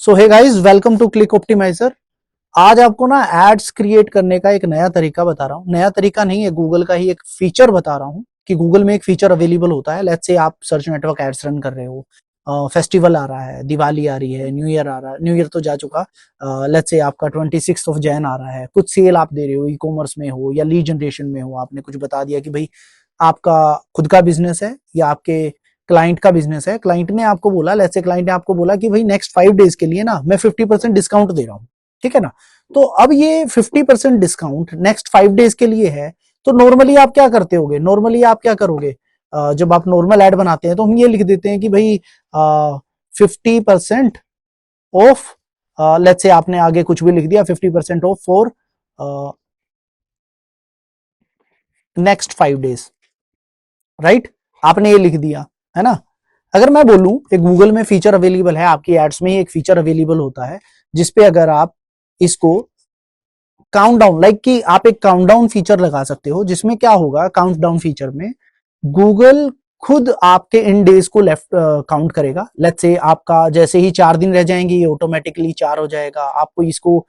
So hey guys, welcome to Click Optimizer. आज आपको ना एड्स क्रिएट करने का एक नया तरीका बता रहा हूँ। नया तरीका नहीं है, गूगल का ही एक फीचर बता रहा हूँ कि गूगल में एक फीचर अवेलेबल होता है। लेट्स से आप सर्च नेटवर्क एड्स रन कर रहे हो, फेस्टिवल आ रहा है, दिवाली आ रही है, न्यू ईयर आ रहा है, न्यू ईयर तो जा चुका। लेट्स से आपका 26 ऑफ जैन आ रहा है, कुछ सेल आप दे रहे हो, ई कॉमर्स में हो या लीड जनरेशन में हो। आपने कुछ बता दिया कि भाई आपका खुद का बिजनेस है या आपके क्लाइंट का बिजनेस है। क्लाइंट ने आपको बोला, लेट्स से क्लाइंट ने आपको बोला कि भाई नेक्स्ट 5 डेज के लिए ना मैं 50% डिस्काउंट दे रहा हूँ, ठीक है ना। तो अब ये 50% डिस्काउंट नेक्स्ट 5 डेज के लिए है। तो नॉर्मली आप क्या करते होगे, नॉर्मली आप क्या करोगे, जब आप नॉर्मल एड बनाते हैं तो हम ये लिख देते हैं कि भाई 50% ऑफ, लेट्स से आपने आगे कुछ भी लिख दिया, 50% of for next 5 days, right. आपने ये लिख दिया, है ना। अगर मैं बोलूं एक गूगल में फीचर अवेलेबल है, आपकी एड्स में ही एक फीचर अवेलेबल होता है जिसपे अगर आप इसको काउंटडाउन, लाइक कि आप एक काउंटडाउन फीचर लगा सकते हो, जिसमें क्या होगा, काउंटडाउन फीचर में गूगल खुद आपके इन डेज को लेफ्ट काउंट करेगा। लेट्स से आपका जैसे ही 4 दिन रह जाएंगे ये ऑटोमेटिकली 4 हो जाएगा, आपको इसको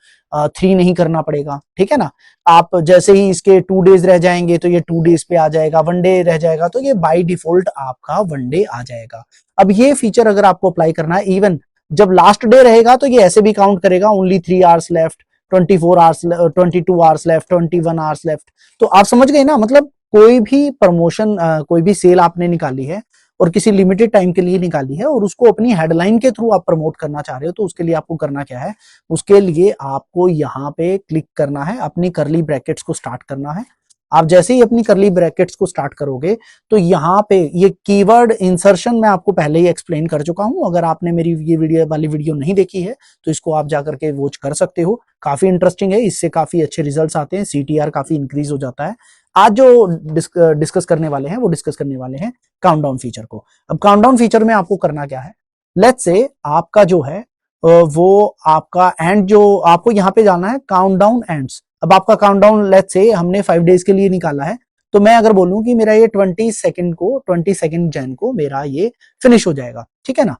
3 नहीं करना पड़ेगा, ठीक है ना। आप जैसे ही इसके 2 डेज रह जाएंगे तो ये 2 डेज पे आ जाएगा, 1 डे रह जाएगा तो ये बाय डिफॉल्ट आपका 1 डे आ जाएगा। अब ये फीचर अगर आपको अप्लाई करना है, इवन जब लास्ट डे रहेगा तो ये ऐसे भी काउंट करेगा, only 3 hours left, 24 hours, 22 hours left, 21 hours left. तो आप समझ गए ना, मतलब कोई भी प्रमोशन, कोई भी सेल आपने निकाली है और किसी लिमिटेड टाइम के लिए निकाली है और उसको अपनी हेडलाइन के थ्रू आप प्रमोट करना चाह रहे हो, तो उसके लिए आपको करना क्या है, उसके लिए आपको यहाँ पे क्लिक करना है, अपनी करली ब्रैकेट्स को स्टार्ट करना है। आप जैसे ही अपनी करली ब्रैकेट्स को स्टार्ट करोगे तो यहाँ पे ये कीवर्ड इंसर्शन मैं आपको पहले ही एक्सप्लेन कर चुका हूं। अगर आपने मेरी ये वीडियो नहीं देखी है तो इसको आप जाकर के वॉच कर सकते हो, काफी इंटरेस्टिंग है, इससे काफी अच्छे रिजल्ट्स आते हैं, सीटीआर काफी इंक्रीज हो जाता है। आज जो डिस्कस करने वाले हैं वो डिस्कस करने वाले हैं काउंटडाउन फीचर को। अब काउंटडाउन फीचर में आपको करना क्या है, लेट्स से आपका जो है वो आपका एंड, जो आपको यहाँ पे जाना है काउंटडाउन एंड्स। अब आपका काउंटडाउन लेट्स से हमने 5 डेज के लिए निकाला है, तो मैं अगर बोलूं कि मेरा ये 22 जैन को मेरा ये फिनिश हो जाएगा, ठीक है ना।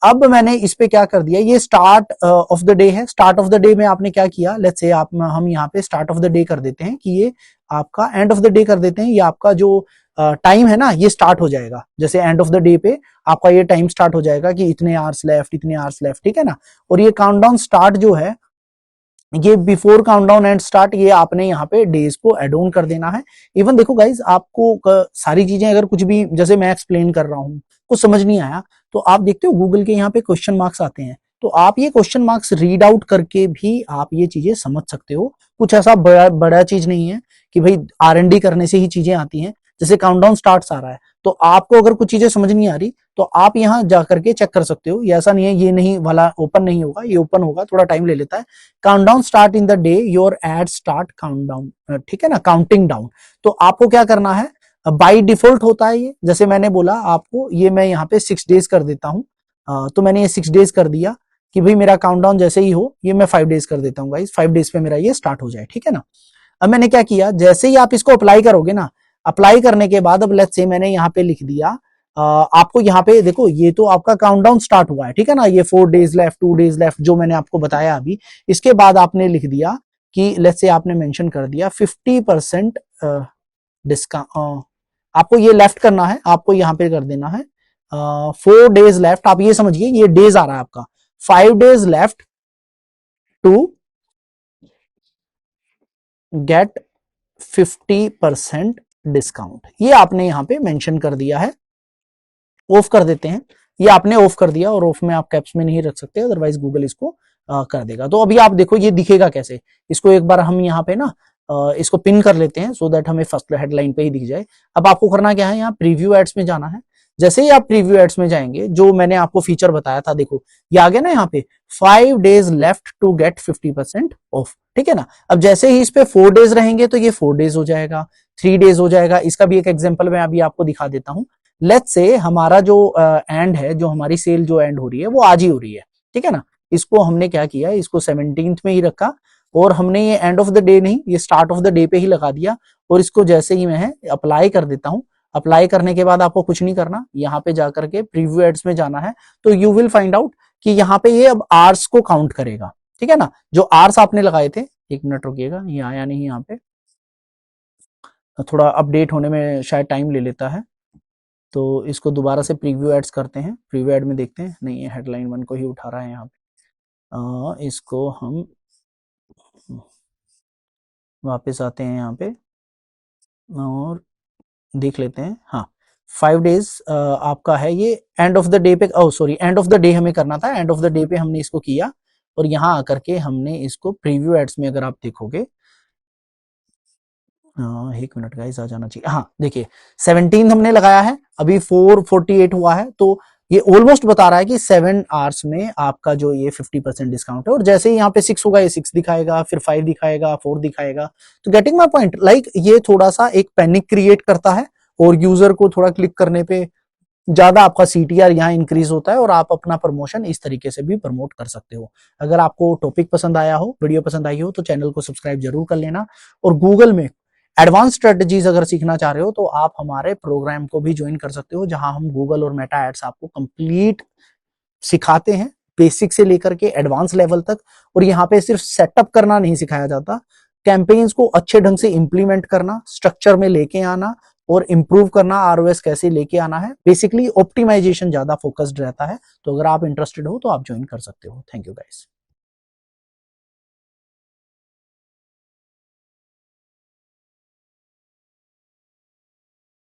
अब मैंने इस पे क्या कर दिया, ये स्टार्ट ऑफ द डे है। स्टार्ट ऑफ द डे में आपने क्या किया, लेट्स से हम यहाँ पे स्टार्ट ऑफ द डे कर देते हैं कि ये आपका एंड ऑफ द डे कर देते हैं। ये आपका जो टाइम है ना ये स्टार्ट हो जाएगा, जैसे एंड ऑफ द डे पे आपका ये टाइम स्टार्ट हो जाएगा कि इतने आवर्स लेफ्ट, इतने आवर्स लेफ्ट, ठीक है ना। और ये काउंटडाउन स्टार्ट जो है, ये बिफोर काउंटडाउन एंड स्टार्ट, ये आपने यहाँ पे डेज को एड ऑन कर देना है। इवन देखो गाइज, आपको सारी चीजें अगर कुछ भी जैसे मैं एक्सप्लेन कर रहा हूँ कुछ समझ नहीं आया तो आप देखते हो गूगल के यहाँ पे क्वेश्चन मार्क्स आते हैं, तो आप ये क्वेश्चन मार्क्स रीड आउट करके भी आप ये चीजें समझ सकते हो। कुछ ऐसा बड़ा चीज नहीं है कि भाई R&D करने से ही चीजें आती हैं। जैसे काउंटडाउन स्टार्ट्स आ रहा है तो आपको अगर कुछ चीजें समझ नहीं आ रही तो आप यहाँ जाकर के चेक कर सकते हो। ये ऐसा नहीं है, ये नहीं वाला ओपन नहीं होगा, ये ओपन होगा, थोड़ा टाइम ले लेता है। Countdown start in the day your add start countdown, ठीक है ना, काउंटिंग डाउन। तो आपको क्या करना है, बाय डिफॉल्ट होता है ये, जैसे मैंने बोला आपको, ये मैं यहाँ पे 6 डेज कर देता हूँ। तो मैंने ये 6 डेज कर दिया कि भाई मेरा काउंटडाउन जैसे ही हो, ये मैं 5 डेज कर देता हूँ गाइस, 5 डेज पे मेरा ये स्टार्ट हो जाए, ठीक है ना। अब मैंने क्या किया, जैसे ही आप इसको अप्लाई करोगे ना, अप्लाई करने के बाद अब लेट्स से मैंने यहाँ पे लिख दिया, आपको यहाँ पे देखो ये तो आपका काउंटडाउन स्टार्ट हुआ है, ठीक है ना। ये 4 डेज लेफ्ट, 2 डेज लेफ्ट जो मैंने आपको बताया अभी। इसके बाद आपने लिख दिया कि लेट्स से आपने मेंशन कर दिया 50% डिस्काउंट, आपको ये लेफ्ट करना है, आपको यहाँ पे कर देना है 4 डेज लेफ्ट। आप ये समझिए ये डेज आ रहा है आपका, 5 days left to get 50% discount, ये आपने यहाँ पे मेंशन कर दिया है। ऑफ कर देते हैं, ये आपने ऑफ कर दिया, और ऑफ में आप कैप्स में नहीं रख सकते, अदरवाइज गूगल इसको कर देगा। तो अभी आप देखो ये दिखेगा कैसे, इसको एक बार हम यहाँ पे ना इसको पिन कर लेते हैं सो दैट हमें फर्स्ट हेडलाइन पे ही दिख जाए। अब आपको करना क्या है, यहाँ प्रीव्यू एड्स में जाना है। जैसे ही आप प्रीव्यू एड्स में जाएंगे, जो मैंने आपको फीचर बताया था, देखो ये आ गया ना यहाँ पे 5 days left to get 50% off, ठीक है ना। अब जैसे ही इस पे 4 डेज रहेंगे तो ये 4 डेज हो जाएगा, 3 डेज हो जाएगा। इसका भी एक एग्जांपल मैं अभी आपको दिखा देता हूँ। लेट्स से हमारा जो एंड है, जो हमारी सेल जो एंड हो रही है वो आज ही हो रही है, ठीक है ना। इसको हमने क्या किया, इसको 17th में ही रखा, और हमने ये एंड ऑफ द डे नहीं, ये स्टार्ट ऑफ द डे पे ही लगा दिया। और इसको जैसे ही मैं अप्लाई कर देता हूँ, अप्लाई करने के बाद आपको कुछ नहीं करना, यहाँ पे जाकर के प्रीव्यू एड्स में जाना है, तो यू विल फाइंड आउट कि यहाँ पे ये अब आर्स को काउंट करेगा, ठीक है ना। जो आर्स आपने लगाए थे, 1 मिनट रुकिएगा, ये आया नहीं यहाँ पे, थोड़ा अपडेट होने में शायद टाइम ले लेता है, तो इसको दोबारा से प्रीव्यू एड्स करते हैं, प्रीव्यू एड में देखते हैं, नहीं ये हेडलाइन 1 को ही उठा रहा है यहाँ पे। इसको हम वापस आते हैं यहाँ पे और देख लेते हैं। हाँ 5 डेज आपका है ये, एंड ऑफ द डे पे, sorry end of the day हमें करना था, एंड ऑफ द डे पे हमने इसको किया और यहाँ आकर के हमने इसको प्रीव्यू एड्स में अगर आप देखोगे, 1 मिनट गाइस आ जाना चाहिए, हाँ देखिए 17 हमने लगाया है, अभी 448 हुआ है, तो ये ऑलमोस्ट बता रहा है कि 7 आवर्स में आपका जो ये 50% डिस्काउंट है। और जैसे ही यहाँ पे 6 होगा ये 6 दिखाएगा, फिर 5 दिखाएगा, 4 दिखाएगा। तो गेटिंग माय पॉइंट, लाइक ये थोड़ा सा एक पैनिक क्रिएट करता है और यूजर को थोड़ा क्लिक करने पे ज्यादा आपका सीटीआर यहाँ इंक्रीज होता है और आप अपना प्रमोशन इस तरीके से भी प्रमोट कर सकते हो। अगर आपको टॉपिक पसंद आया हो, वीडियो पसंद आई हो, तो चैनल को सब्सक्राइब जरूर कर लेना। और गूगल में एडवांस स्ट्रेटजीज अगर सीखना चाह रहे हो तो आप हमारे प्रोग्राम को भी ज्वाइन कर सकते हो, जहां हम गूगल और मेटा एड्स आपको कंप्लीट सिखाते हैं, बेसिक से लेकर के एडवांस लेवल तक। और यहाँ पे सिर्फ सेटअप करना नहीं सिखाया जाता, कैंपेन्स को अच्छे ढंग से इंप्लीमेंट करना, स्ट्रक्चर में लेके आना और इंप्रूव करना, आरओएस कैसे लेके आना है, बेसिकली ऑप्टिमाइजेशन ज्यादा फोकस्ड रहता है। तो अगर आप इंटरेस्टेड हो तो आप ज्वाइन कर सकते हो। Thank you guys.